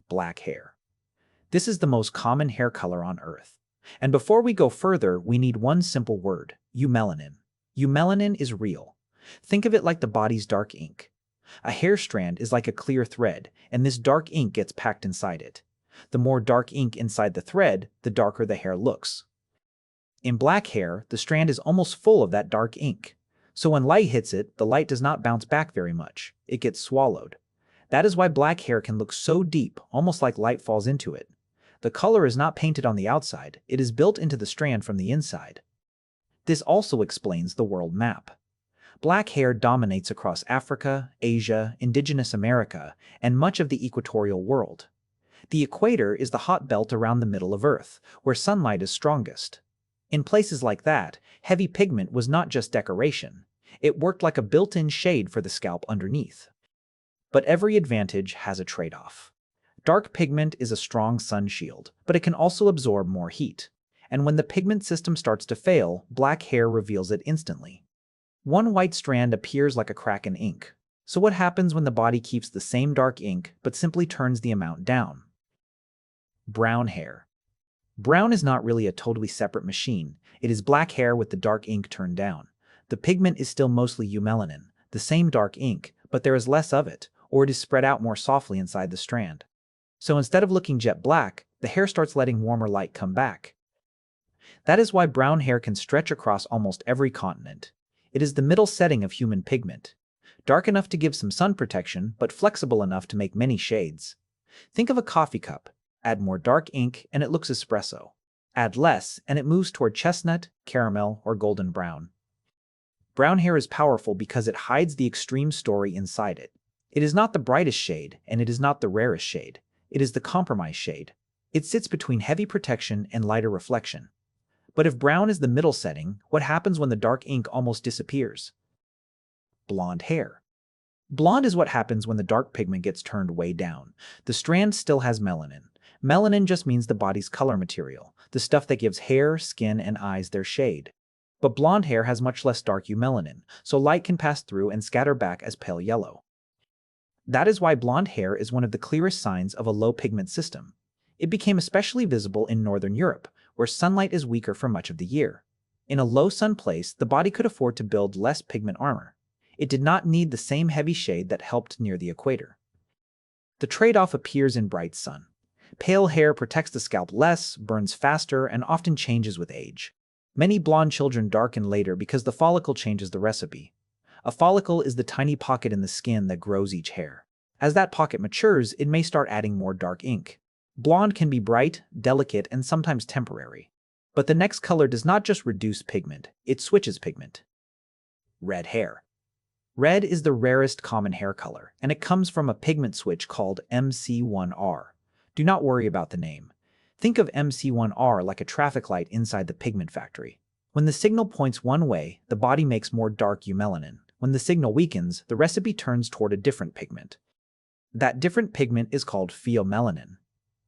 Black hair. This is the most common hair color on Earth. And before we go further, we need one simple word: eumelanin. Eumelanin is real. Think of it like the body's dark ink. A hair strand is like a clear thread, and this dark ink gets packed inside it. The more dark ink inside the thread, the darker the hair looks. In black hair, the strand is almost full of that dark ink. So when light hits it, the light does not bounce back very much. It gets swallowed. That is why black hair can look so deep, almost like light falls into it. The color is not painted on the outside, it is built into the strand from the inside. This also explains the world map. Black hair dominates across Africa, Asia, indigenous America, and much of the equatorial world. The equator is the hot belt around the middle of Earth, where sunlight is strongest. In places like that, heavy pigment was not just decoration. It worked like a built-in shade for the scalp underneath. But every advantage has a trade-off. Dark pigment is a strong sun shield, but it can also absorb more heat. And when the pigment system starts to fail, black hair reveals it instantly. One white strand appears like a crack in ink. So what happens when the body keeps the same dark ink but simply turns the amount down? Brown hair. Brown is not really a totally separate machine. It is black hair with the dark ink turned down. The pigment is still mostly eumelanin, the same dark ink, but there is less of it, or it is spread out more softly inside the strand. So instead of looking jet black, the hair starts letting warmer light come back. That is why brown hair can stretch across almost every continent. It is the middle setting of human pigment. Dark enough to give some sun protection, but flexible enough to make many shades. Think of a coffee cup. Add more dark ink and it looks espresso. Add less and it moves toward chestnut, caramel, or golden brown. Brown hair is powerful because it hides the extreme story inside it. It is not the brightest shade, and it is not the rarest shade. It is the compromise shade. It sits between heavy protection and lighter reflection. But if brown is the middle setting, what happens when the dark ink almost disappears? Blonde hair. Blonde is what happens when the dark pigment gets turned way down. The strand still has melanin. Melanin just means the body's color material, the stuff that gives hair, skin, and eyes their shade. But blonde hair has much less dark eumelanin, so light can pass through and scatter back as pale yellow. That is why blonde hair is one of the clearest signs of a low pigment system. It became especially visible in Northern Europe, where sunlight is weaker for much of the year. In a low sun place, the body could afford to build less pigment armor. It did not need the same heavy shade that helped near the equator. The trade-off appears in bright sun. Pale hair protects the scalp less, burns faster, and often changes with age. Many blonde children darken later because the follicle changes the recipe. A follicle is the tiny pocket in the skin that grows each hair. As that pocket matures, it may start adding more dark ink. Blonde can be bright, delicate, and sometimes temporary. But the next color does not just reduce pigment, it switches pigment. Red hair. Red is the rarest common hair color, and it comes from a pigment switch called MC1R. Do not worry about the name. Think of MC1R like a traffic light inside the pigment factory. When the signal points one way, the body makes more dark eumelanin. When the signal weakens, the recipe turns toward a different pigment. That different pigment is called pheomelanin.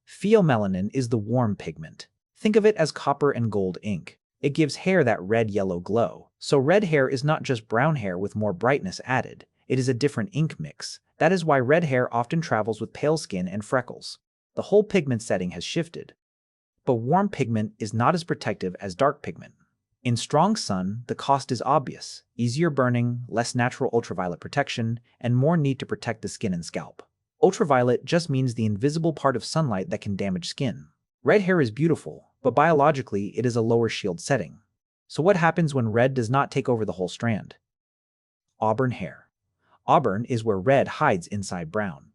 Pheomelanin is the warm pigment. Think of it as copper and gold ink. It gives hair that red-yellow glow. So red hair is not just brown hair with more brightness added. It is a different ink mix. That is why red hair often travels with pale skin and freckles. The whole pigment setting has shifted. But warm pigment is not as protective as dark pigment. In strong sun, the cost is obvious: easier burning, less natural ultraviolet protection, and more need to protect the skin and scalp. Ultraviolet just means the invisible part of sunlight that can damage skin. Red hair is beautiful, but biologically it is a lower shield setting. So what happens when red does not take over the whole strand? Auburn hair. Auburn is where red hides inside brown.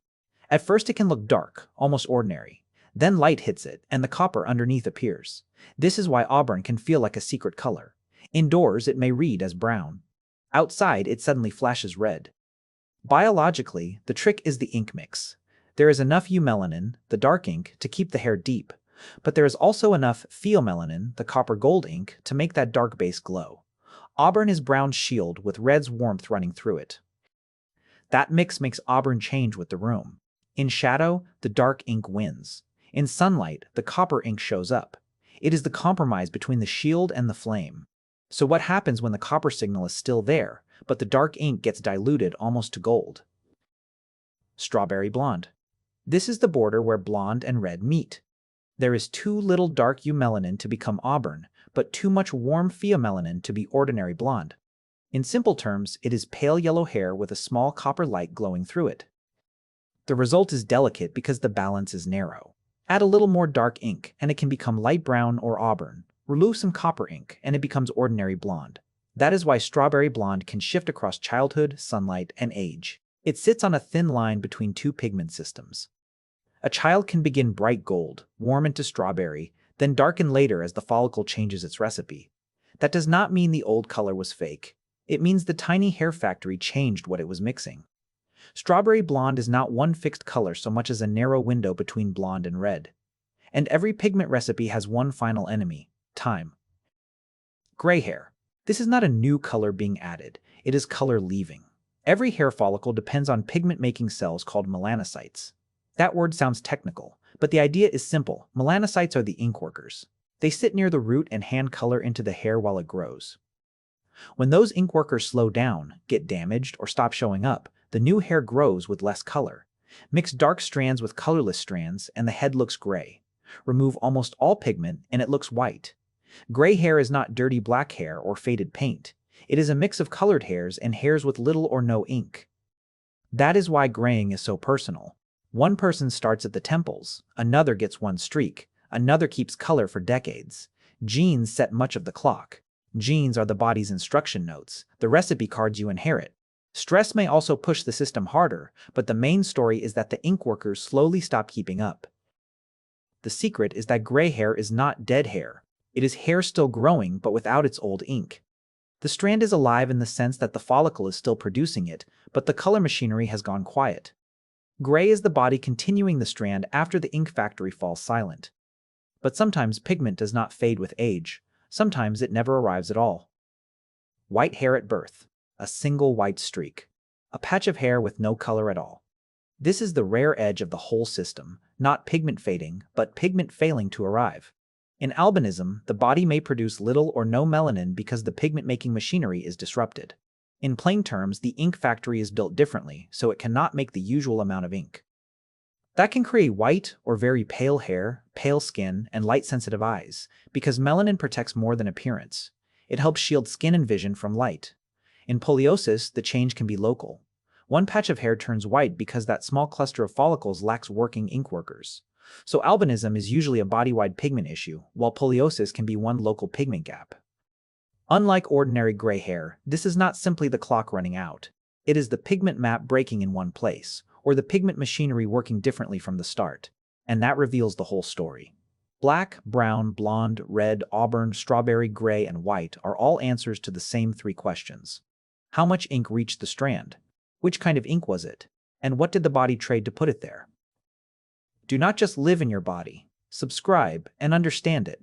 At first it can look dark, almost ordinary. Then light hits it, and the copper underneath appears. This is why auburn can feel like a secret color. Indoors, it may read as brown. Outside, it suddenly flashes red. Biologically, the trick is the ink mix. There is enough eumelanin, the dark ink, to keep the hair deep, but there is also enough pheomelanin, the copper gold ink, to make that dark base glow. Auburn is brown's shield with red's warmth running through it. That mix makes auburn change with the room. In shadow, the dark ink wins. In sunlight, the copper ink shows up. It is the compromise between the shield and the flame. So what happens when the copper signal is still there, but the dark ink gets diluted almost to gold? Strawberry blonde. This is the border where blonde and red meet. There is too little dark eumelanin to become auburn, but too much warm pheomelanin to be ordinary blonde. In simple terms, it is pale yellow hair with a small copper light glowing through it. The result is delicate because the balance is narrow. Add a little more dark ink, and it can become light brown or auburn. Remove some copper ink, and it becomes ordinary blonde. That is why strawberry blonde can shift across childhood, sunlight, and age. It sits on a thin line between two pigment systems. A child can begin bright gold, warm into strawberry, then darken later as the follicle changes its recipe. That does not mean the old color was fake. It means the tiny hair factory changed what it was mixing. Strawberry blonde is not one fixed color so much as a narrow window between blonde and red. And every pigment recipe has one final enemy: time. Gray hair. This is not a new color being added, it is color leaving. Every hair follicle depends on pigment-making cells called melanocytes. That word sounds technical, but the idea is simple. Melanocytes are the ink workers. They sit near the root and hand color into the hair while it grows. When those ink workers slow down, get damaged, or stop showing up, the new hair grows with less color. Mix dark strands with colorless strands, and the head looks gray. Remove almost all pigment, and it looks white. Gray hair is not dirty black hair or faded paint. It is a mix of colored hairs and hairs with little or no ink. That is why graying is so personal. One person starts at the temples, another gets one streak, another keeps color for decades. Genes set much of the clock. Genes are the body's instruction notes, the recipe cards you inherit. Stress may also push the system harder, but the main story is that the ink workers slowly stop keeping up. The secret is that gray hair is not dead hair. It is hair still growing, but without its old ink. The strand is alive in the sense that the follicle is still producing it, but the color machinery has gone quiet. Gray is the body continuing the strand after the ink factory falls silent. But sometimes pigment does not fade with age. Sometimes it never arrives at all. White hair at birth. A single white streak. A patch of hair with no color at all. This is the rare edge of the whole system, not pigment fading, but pigment failing to arrive. In albinism, the body may produce little or no melanin because the pigment-making machinery is disrupted. In plain terms, the ink factory is built differently, so it cannot make the usual amount of ink. That can create white or very pale hair, pale skin, and light-sensitive eyes, because melanin protects more than appearance. It helps shield skin and vision from light. In poliosis, the change can be local. One patch of hair turns white because that small cluster of follicles lacks working ink workers. So albinism is usually a body-wide pigment issue, while poliosis can be one local pigment gap. Unlike ordinary gray hair, this is not simply the clock running out. It is the pigment map breaking in one place, or the pigment machinery working differently from the start. And that reveals the whole story. Black, brown, blonde, red, auburn, strawberry, gray, and white are all answers to the same three questions. How much ink reached the strand? Which kind of ink was it? And what did the body trade to put it there? Do not just live in your body. Subscribe and understand it.